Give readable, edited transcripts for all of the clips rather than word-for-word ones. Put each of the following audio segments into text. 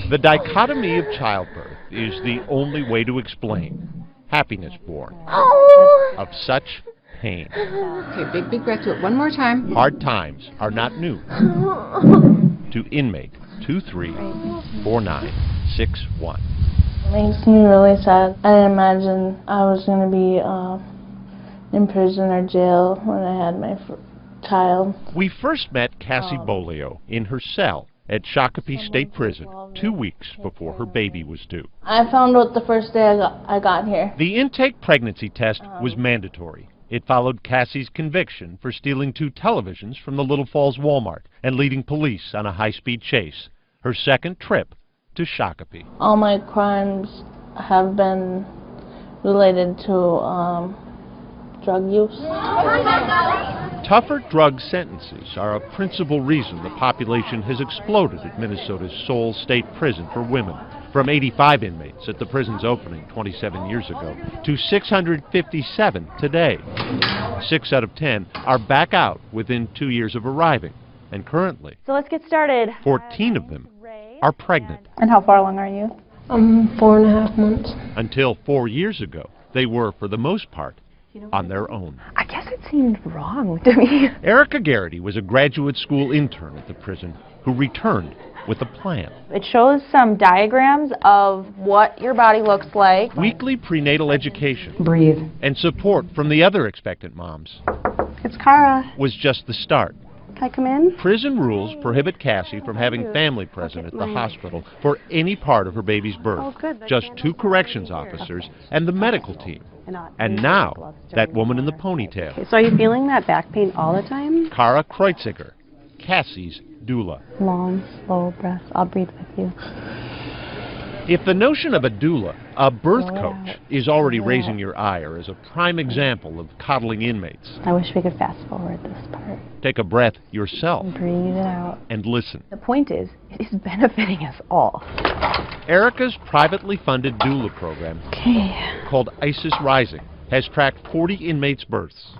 The dichotomy of childbirth is the only way to explain happiness born of such pain. Okay, big breath. Do it one more time. Hard times are not new to inmate 234961. It makes me really sad. I didn't imagine I was going to be in prison or jail when I had my child. We first met Cassie Bolio in her cell at Shakopee State Prison 2 weeks before her baby was due. I found out the first day I got here. The intake pregnancy test was mandatory. It followed Cassie's conviction for stealing 2 televisions from the Little Falls Walmart and leading police on a high-speed chase. Her second trip to Shakopee. All my crimes have been related to drug use. Tougher drug sentences are a principal reason the population has exploded at Minnesota's Seoul State Prison for women, from 85 inmates at the prison's opening 27 years ago to 657 today. 6 out of 10 are back out within 2 years of arriving, and currently, So let's get started. 14 of them are pregnant. And how far along are you? 4.5 months. Until 4 years ago, they were, for the most part, on their own. I guess it seemed wrong to me. Erica Garrity was a graduate school intern at the prison who returned with a plan. It shows some diagrams of what your body looks like. Weekly prenatal education Breathe. and support from the other expectant moms It's Kara. was just the start. Can I come in? Prison rules prohibit Cassie from having family present at the hospital for any part of her baby's birth. Just 2 corrections officers and the medical team. And now, that woman in the ponytail, So are you feeling that back pain all the time? Kara Kreuziger, Cassie's doula. Long, slow breaths. I'll breathe with you. If the notion of a doula, a birth coach, is already raising your ire as a prime example of coddling inmates, I wish we could fast forward this part. take a breath yourself Breathe it out. and listen. The point is, it is benefiting us all. Erica's privately funded doula program, called ISIS Rising, has tracked 40 inmates' births.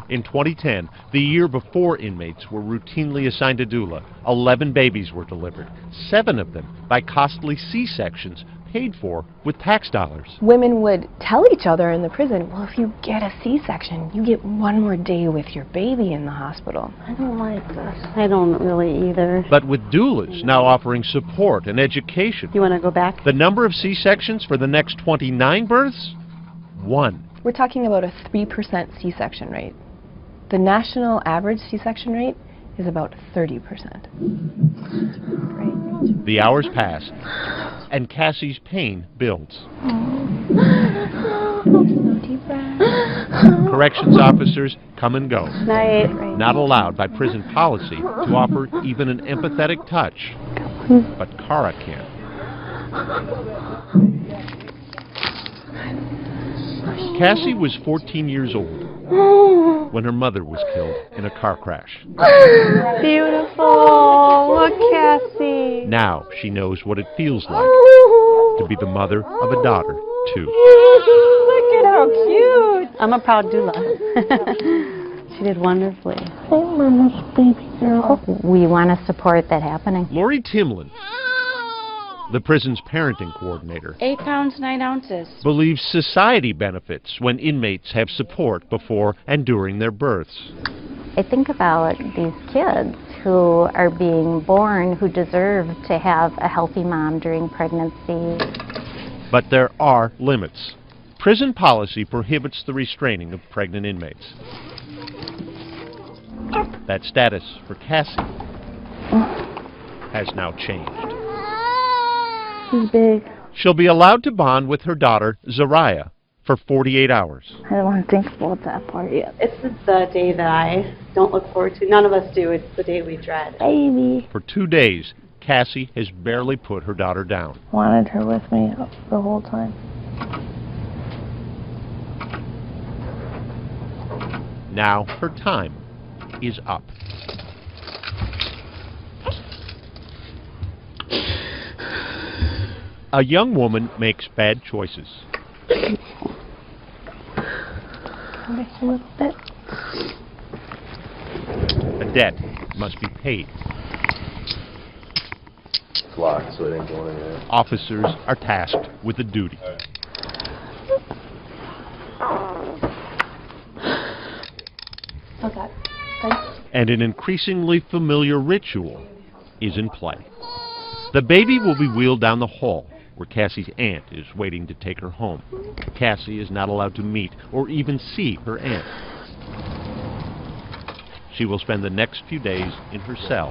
In 2010, the year before inmates were routinely assigned a doula, 11 babies were delivered, 7 of them by costly C-sections paid for with tax dollars. Women would tell each other in the prison, well, if you get a C-section, you get 1 more day with your baby in the hospital. I don't like this. I don't really either. But with doulas now offering support and education, You want to go back? the number of C-sections for the next 29 births? 1. We're talking about a 3% C-section rate. The national average C-section rate is about 30%. The hours pass, and Cassie's pain builds. Deep breath. Corrections officers come and go, Night. not allowed by prison policy to offer even an empathetic touch. But Kara can. Cassie was 14 years old when her mother was killed in a car crash. Beautiful. Look, Cassie. Now she knows what it feels like to be the mother of a daughter, too. Look at how cute. I'm a proud doula. She did wonderfully. Hey, Mama's baby girl. We want to support that happening. Lori Timlin, the prison's parenting coordinator, 8 pounds, 9 ounces. believes society benefits when inmates have support before and during their births. I think about these kids who are being born who deserve to have a healthy mom during pregnancy. But there are limits. Prison policy prohibits the restraining of pregnant inmates. That status for Cassie has now changed. She's big. She'll be allowed to bond with her daughter, Zariah, for 48 hours. I don't want to think about that part yet. It's the day that I don't look forward to. None of us do. It's the day we dread. Baby. For 2 days, Cassie has barely put her daughter down. Wanted her with me the whole time. Now her time is up. A young woman makes bad choices. Just a little bit. A debt must be paid. locked, so it ain't going anywhere. Officers are tasked with a duty. Okay. Thanks. And an increasingly familiar ritual is in play. The baby will be wheeled down the hall, where Cassie's aunt is waiting to take her home. Cassie is not allowed to meet or even see her aunt. She will spend the next few days in her cell,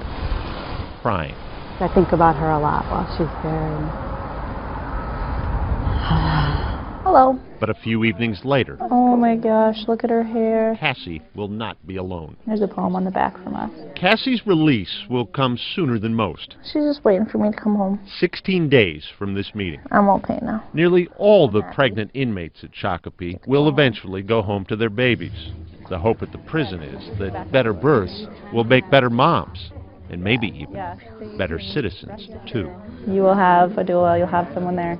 crying. I think about her a lot while she's there. Hello. But a few evenings later, Oh my gosh, look at her hair. Cassie will not be alone. There's a poem on the back from us. Cassie's release will come sooner than most, She's just waiting for me to come home. 16 days from this meeting. I'm okay now. Nearly all the pregnant inmates at Shakopee will eventually go home to their babies. The hope at the prison is that better births will make better moms, and maybe even better citizens, too. You will have a doula, you'll have someone there.